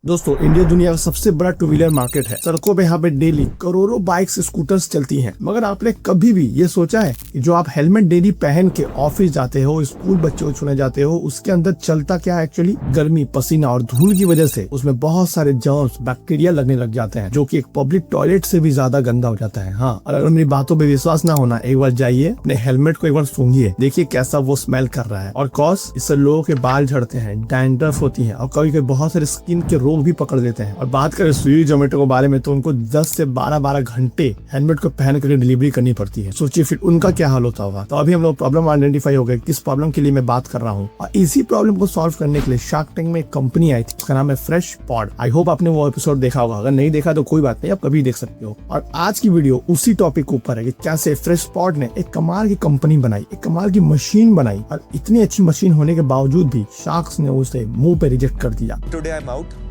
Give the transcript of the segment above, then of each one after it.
दोस्तों, इंडिया दुनिया का सबसे बड़ा टू व्हीलर मार्केट है। सड़कों पे यहाँ पे डेली करोड़ों बाइक्स स्कूटर्स चलती हैं। मगर आपने कभी भी ये सोचा है कि जो आप हेलमेट डेली पहन के ऑफिस जाते हो, स्कूल बच्चों को छूने जाते हो, उसके अंदर चलता क्या है एक्चुअली? गर्मी, पसीना और धूल की वजह से उसमें बहुत सारे जर्म्स, बैक्टीरिया लगने लग जाते हैं, जो कि एक पब्लिक टॉयलेट से भी ज्यादा गंदा हो जाता है। हाँ, और अगर मेरी बातों पे विश्वास ना होना, एक बार जाइए अपने हेलमेट को एक बार सूंघिए, देखिए कैसा वो स्मेल कर रहा है। और कॉज इससे लोगों के बाल झड़ते हैं, डैंड्रफ होती है और कभी कभी बहुत सारे स्किन के रोग भी पकड़ लेते हैं। और बात करें स्विगी जोमेटो के बारे में, तो उनको 10 से 12 घंटे हेलमेट को पहन करके डिलीवरी करनी पड़ती है। सोचिए फिर उनका क्या हाल होता होगा। तो अभी हम लोग प्रॉब्लम आइडेंटिफाई हो गए, किस प्रॉब्लम के लिए मैं बात कर रहा हूँ। और इसी प्रॉब्लम को सॉल्व करने के लिए शार्क टैंक में एक कंपनी आई थी, उसका नाम है फ्रेश पॉड। आई होप आपने वो एपिसोड देखा होगा। अगर नहीं देखा तो कोई बात नहीं, आप कभी देख सकते हो। और आज की वीडियो उसी टॉपिक के ऊपर है कि कैसे फ्रेश पॉड ने एक कमाल की कंपनी बनाई, एक कमाल की मशीन बनाई, और इतनी अच्छी मशीन होने के बावजूद भी शार्क्स ने उसे मुंह पे रिजेक्ट कर दिया। Today I'm out.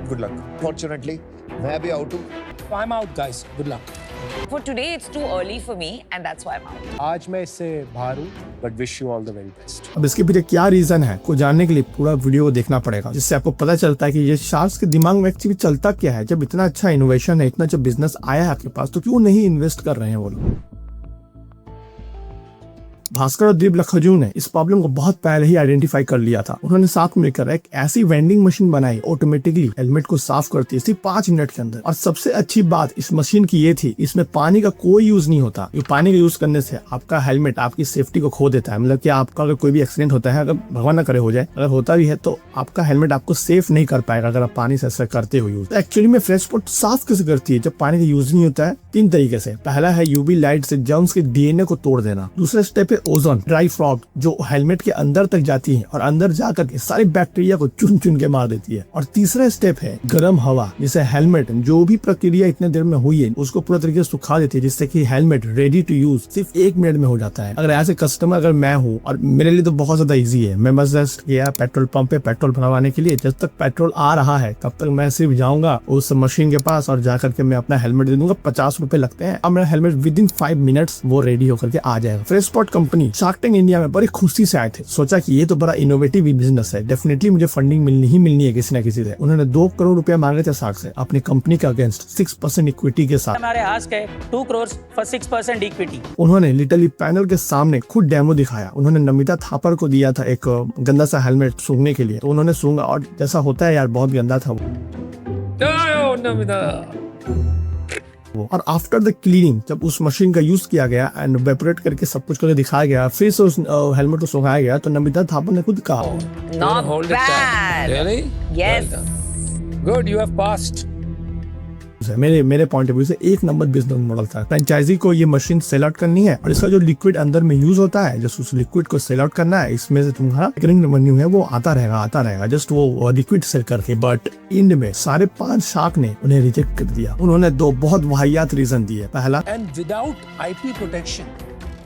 Good luck. Fortunately, मैं भी out हूँ. I'm out, guys. Good luck. For today, it's too early for me, and that's why I'm out. आज मैं इससे बाहर हूँ, but wish you all the very best. अब इसके पीछे क्या रीजन है को जानने के लिए पूरा वीडियो को देखना पड़ेगा, जिससे आपको पता चलता है कि ये शार्क्स के दिमाग में एक्चुअली चलता क्या है। जब इतना अच्छा इनोवेशन है, इतना जब बिजनेस आया है आपके पास, तो क्यों नहीं इन्वेस्ट कर रहे हैं वो लोग। भास्कर और दीप लखजू ने इस प्रॉब्लम को बहुत पहले ही आइडेंटिफाई कर लिया था। उन्होंने साथ मिलकर एक ऐसी वेंडिंग मशीन बनाई, ऑटोमेटिकली हेलमेट को साफ करती है सिर्फ 5 मिनट के अंदर। और सबसे अच्छी बात इस मशीन की ये थी, इसमें पानी का कोई यूज नहीं होता। पानी का यूज करने से आपका हेलमेट आपकी सेफ्टी को खो देता है। मतलब कि आपका अगर कोई भी एक्सीडेंट होता है, अगर भगवान न करे हो जाए, अगर होता भी है तो आपका हेलमेट आपको सेफ नहीं कर पाएगा अगर आप पानी से ऐसा करते हो यूज। तो एक्चुअली में फ्रेश पॉड साफ कैसे करती है जब पानी का यूज नहीं होता है? 3 तरीके से। पहला है यूवी लाइट से जर्म्स के डीएनए को तोड़ देना। दूसरा स्टेप है ओजोन ड्राई फ्रॉग, जो हेलमेट के अंदर तक जाती है और अंदर जाकर के सारे बैक्टीरिया को चुन चुन के मार देती है। और तीसरा स्टेप है गर्म हवा, जिसे हेलमेट जो भी प्रक्रिया इतने देर में हुई है उसको पूरा तरीके से सुखा देती है, जिससे कि हेलमेट रेडी टू यूज सिर्फ 1 मिनट में हो जाता है। अगर ऐसे कस्टमर अगर मैं हूँ, और मेरे लिए तो बहुत ज्यादा इजी है, मैं बस जस्ट गया पेट्रोल पंप पे पेट्रोल भरवाने के लिए, जब तक पेट्रोल आ रहा है तब तक मैं सिर्फ जाऊंगा उस मशीन के पास और जाकर के मैं अपना हेलमेट दे दूंगा। 50 रुपए लगते हैं। अब मेरा हेलमेट विद इन 5 मिनट्स वो रेडी होकर के आ जाएगा। Fresh pod company shark tank India में बड़ी खुशी से आए थे। सोचा कि ये तो बड़ा इनोवेटिव बिजनेस है, डेफिनेटली मुझे फंडिंग मिलनी है किसी न किसी से। उन्होंने 2 करोड़ रुपया मांगे थे शार्क से अपनी कंपनी के अगेंस्ट 6% इक्विटी के साथ। हमारे आस्क है 2 crore for 6% इक्विटी। उन्होंने लिटरली पैनल के सामने खुद डेमो दिखाया। उन्होंने नमिता थापर को दिया था एक गंदा सा हेलमेट सूंघने के लिए, तो उन्होंने सूंघा और जैसा होता है यार, बहुत गंदा था वो। और आफ्टर द क्लीनिंग, जब उस मशीन का यूज किया गया एंड वेपोरेट करके सब कुछ करके दिखाया गया, फिर से उस हेलमेट को सुखाया गया, तो नमिता थापर ने खुद कहा, Not Hold it bad. down. Really? Yes. Well done. Good, you have passed. मेरे पॉइंट ऑफ व्यू से 1 नंबर बिजनेस मॉडल था। फ्रेंचाइजी को ये मशीन सेल आउट करनी है और इसका जो लिक्विड अंदर में यूज होता है, जस्ट उस लिक्विड को सेल आउट करना है। इसमें से तुम्हारा रिकरिंग रेवेन्यू है वो आता रहेगा जस्ट वो लिक्विड सेल करके। बट इंड में सारे 5 शार्क ने उन्हें रिजेक्ट कर दिया। उन्होंने 2 बहुत वाहियात रीजन दिए। पहला, And without IP protection,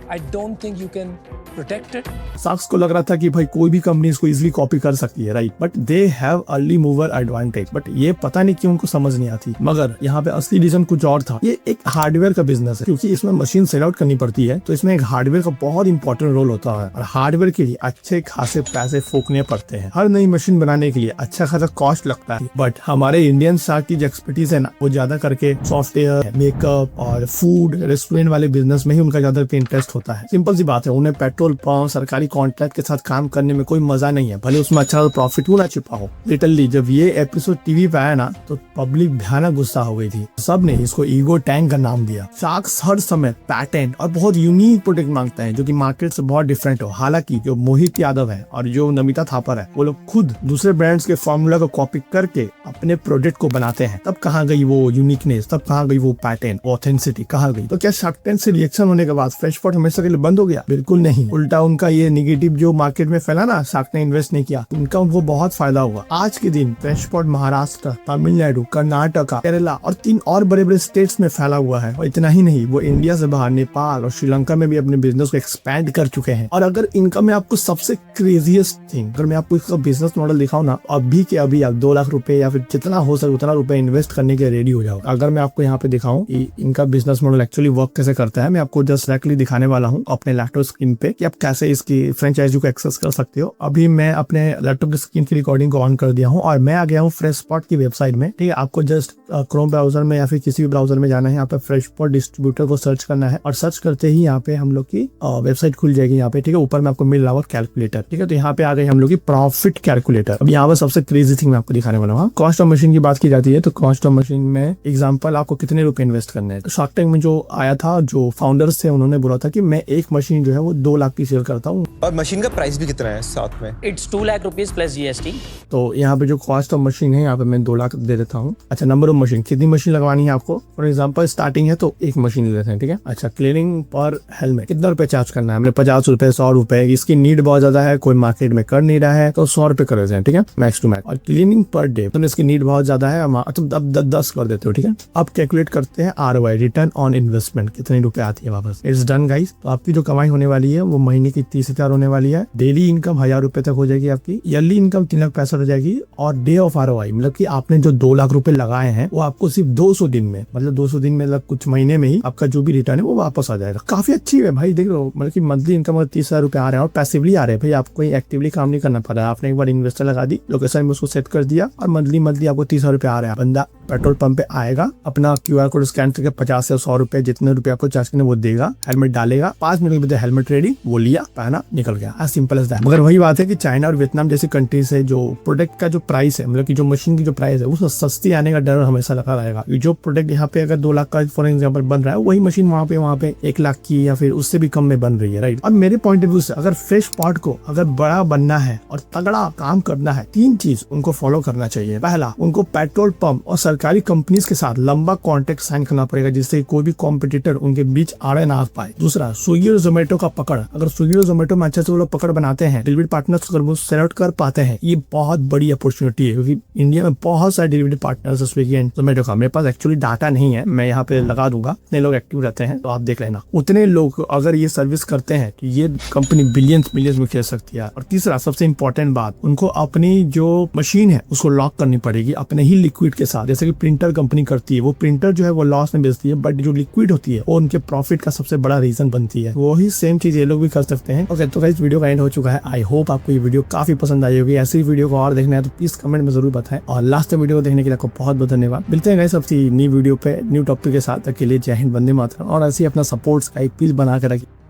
I don't think you can protect it. Sharks को लग रहा था कि भाई कोई भी कंपनी इसको इजीली कॉपी कर सकती है, right, but they have early mover advantage. But ये पता नहीं क्यों उनको समझ नहीं आती। मगर यहाँ पे असली रीजन कुछ और था। ये एक हार्डवेयर का बिजनेस है, क्योंकि इसमें मशीन सेल आउट करनी पड़ती है, तो इसमें एक हार्डवेयर का बहुत इंपॉर्टेंट रोल होता है। और हार्डवेयर के लिए अच्छे खासे पैसे फूकने पड़ते हैं। हर नई मशीन बनाने के लिए अच्छा खासा कॉस्ट लगता है। बट हमारे इंडियन शार्क की जो एक्सपर्टीज है ना, वो ज्यादा करके सॉफ्टवेयर, मेकअप और फूड रेस्टोरेंट वाले बिजनेस में ही उनका ज्यादा इंटरेस्ट होता है। सिंपल सी बात है, उन्हें पेट्रोल पंप, सरकारी कॉन्ट्रैक्ट के साथ काम करने में कोई मजा नहीं है, भले उसमें अच्छा प्रॉफिट क्यों ना छिपा हो। लिटरली जब ये एपिसोड टीवी पे आया ना, तो पब्लिक भयानक गुस्सा हो गई थी। सब ने इसको ईगो टैंक का नाम दिया। शार्क्स हर समय पैटेंट और बहुत यूनिक प्रोडक्ट मांगते हैं, जो कि मार्केट से बहुत डिफरेंट हो। हालांकि जो मोहित यादव है और जो नमिता थापर है, वो लोग खुद दूसरे ब्रांड्स के फॉर्मूला को कॉपी करके अपने प्रोडक्ट को बनाते हैं। तब कहाँ गई वो यूनिकनेस, तब कहाँ गई वो पैटेंट, ऑथेंटिसिटी कहाँ गई? तो क्या शार्क टैंक से रिएक्शन होने के बाद फ्रेश पॉड हमेशा के लिए बंद हो गया? बिल्कुल नहीं। उल्टा उनका ये निगेटिव जो मार्केट में फैला ना, शार्क ने इन्वेस्ट नहीं किया, उनका उनको बहुत फायदा हुआ। आज के दिन फ्रेश पॉड महाराष्ट्र, तमिलनाडु, कर्नाटका, केरला और 3 और बड़े स्टेट्स में फैला हुआ है। और इतना ही नहीं, वो इंडिया से बाहर नेपाल और श्रीलंका में भी अपने बिजनेस को एक्सपैंड कर चुके हैं। और अगर इनका मैं आपको सबसे क्रेजीएस्ट थिंग, अगर मैं आपको इसका बिजनेस मॉडल दिखाऊं ना, अभी के अभी आप 2 लाख रुपए या फिर जितना हो सके उतना रुपए इन्वेस्ट करने के रेडी हो जाओ। अगर मैं आपको यहाँ पे दिखाऊं कि इनका बिजनेस मॉडल एक्चुअली वर्क कैसे करता है, मैं आपको जस्ट डायरेक्टली दिखाने वाला हूँ अपने लैपटॉप स्क्रीन पे। कि आप कैसे इसकी फ्रेंचाइजी को एक्सेस कर सकते हो। अभी मैं अपने लैपटॉप की स्क्रीन की रिकॉर्डिंग को ऑन कर दिया हूँ और मैं आ गया हूँ फ्रेशपॉट की वेबसाइट में। ठीक है, आपको जस्ट क्रोम ब्राउजर में या फिर किसी भी ब्राउजर में जाना है, यहाँ पे फ्रेशपॉट डिस्ट्रीब्यूटर को सर्च करना है और सर्च करते ही यहाँ पे हम लोग की वेबसाइट खुल जाएगी। यहाँ पे ठीक है, ऊपर में आपको मिल रहा होगा कैलकुलेटर। ठीक है, तो यहाँ पे आ गई हम लोग की प्रॉफिट कैलकुलेटर। अब यहाँ पर सबसे क्रेजी थिंग मैं आपको दिखाने वाला हूँ। कॉस्ट ऑफ मशीन की बात की जाती है तो कॉस्ट ऑफ मशीन में एग्जांपल आपको कितने रुपए इन्वेस्ट करने हैं। शार्क टैंक में जो आया था, जो फाउंडर्स थे, उन्होंने बोला था कि मैं एक मशीन जो है वो 2 लाख की सेल करता हूँ। और मशीन का प्राइस भी कितना है साथ में? It's 2 lakh rupees plus GST. तो यहाँ पे जो कॉस्ट ऑफ मशीन है, यहाँ पे मैं 2 लाख दे देता हूँ। अच्छा, नंबर ऑफ मशीन, कितनी मशीन लगवानी है आपको? फॉर एग्जांपल स्टार्टिंग है तो एक मशीन ले लेते हैं। ठीक है, अच्छा, क्लीनिंग पर हेलमेट कितना रुपए चार्ज करना है? हमने 50 रुपए, 100 रुपए। इसकी नीड बहुत ज्यादा है, कोई मार्केट में कर नहीं रहा है तो 100 रुपए कर देते हैं। ठीक है, मैक्स टू मैक्स। और क्लीनिंग पर डे तो इसकी नीड बहुत ज्यादा है, अब 10 कर देते हो। ठीक है, अब कैलकुलेट करते हैं ROI, रिटर्न ऑन इन्वेस्टमेंट, कितने रुपए आती है वापस। It's done guys. तो आपकी जो कमाई होने वाली है वो महीने की 30,000 होने वाली है। डेली इनकम 1000 रुपए तक हो जाएगी आपकी। ईयरली इनकम 3,65,000 हो जाएगी। और डे ऑफ ROI मतलब कि आपने जो 2 लाख रुपए लगाए हैं वो आपको सिर्फ 200 दिन में, मतलब 200 दिन में, मतलब कुछ महीने में ही आपका जो भी रिटर्न है वो वापस आ जाएगा। काफी अच्छी है भाई। देख लो, मतलब कि मंथली इनकम अगर 30,000 रुपए आ रहे हैं और पैसिवली आ रहे हैं भाई, आपको कोई एक्टिवली काम नहीं करना पड़ रहा है। आपने एक बार इन्वेस्टर लगा दी, लोकेशन में उसको सेट कर दिया और मंथली आपको 30,000 रुपए आ रहे हैं। बंदा पेट्रोल पंप पे आएगा, अपना QR कोड स्कैन करके 50 से 100 रुपए जितने रुपए आपको चार्ज करने वो देगा, हेलमेट डालेगा, 5 मिनट के बाद हेलमेट रेडी, वो लिया, पहना, निकल गया। As simple as that. मगर वही बात है कि चाइना और वियतनाम जैसी कंट्रीज से जो प्रोडक्ट का जो प्राइस है, मतलब कि जो मशीन की जो प्राइस है, वो सस्ती आने का डर हमेशा लगा रहेगा। जो प्रोडक्ट यहाँ पे अगर 2 लाख का फॉर एग्जाम्पल बन रहा है, वही मशीन वहाँ पे 1 लाख की या फिर उससे भी कम में बन रही है। राइट। अब मेरे पॉइंट ऑफ व्यू से अगर फ्रेशपॉट को अगर बड़ा बनना है और तगड़ा काम करना है, 3 चीज उनको फॉलो करना चाहिए। पहला, उनको पेट्रोल पंप और सरकारी कंपनीज के साथ लंबा कॉन्ट्रैक्ट साइन करना पड़ेगा, जिससे कोई भी कॉम्पिटिटर उनके बीच आड़े ना आ पाए। दूसरा, स्विगी और जोमेटो का पकड़, अगर स्विगी और जोमेटो में अच्छे से वो लोग पकड़ बनाते हैं, डिलीवरी पार्टनर्स अगर वो सेलेक्ट कर पाते हैं, ये बहुत बड़ी अपॉर्चुनिटी है। क्योंकि इंडिया में बहुत सारे डिलीवरी पार्टनर्स है स्विगी एंड जोमेटो का। मेरे पास एक्चुअली डाटा नहीं है, मैं यहाँ पे लगा दूंगा, इतने लोग एक्टिव रहते हैं तो आप देख लेना। उतने लोग अगर ये सर्विस करते हैं तो ये कंपनी बिलियंस मिलियंस में खेल सकती है। और तीसरा, सबसे इंपॉर्टेंट बात, उनको अपनी जो मशीन है उसको लॉक करनी पड़ेगी अपने ही लिक्विड के साथ। जैसे कि प्रिंटर कंपनी करती है, वो प्रिंटर जो है वो लॉस में बेचती है, बट जो लिक्विड होती है वो उनके प्रॉफिट का सबसे बड़ा रीजन बनती है। वही सेम चीज ये लोग भी कर सकते हैं। ओके, तो गाइस वीडियो का एंड हो चुका है। आई होप आपको ये वीडियो काफी पसंद आई होगी। ऐसी वीडियो को और देखना है तो प्लीज कमेंट में जरूर बताएं। और लास्ट तक वीडियो को देखने के लिए आपको बहुत बहुत धन्यवाद। मिलते हैं गाइस अपनी न्यू वीडियो पे न्यू टॉपिक के साथ। तक के लिए जय हिंद, वंदे मातरम। और ऐसे ही अपना सपोर्ट प्लीज बना के रखिए।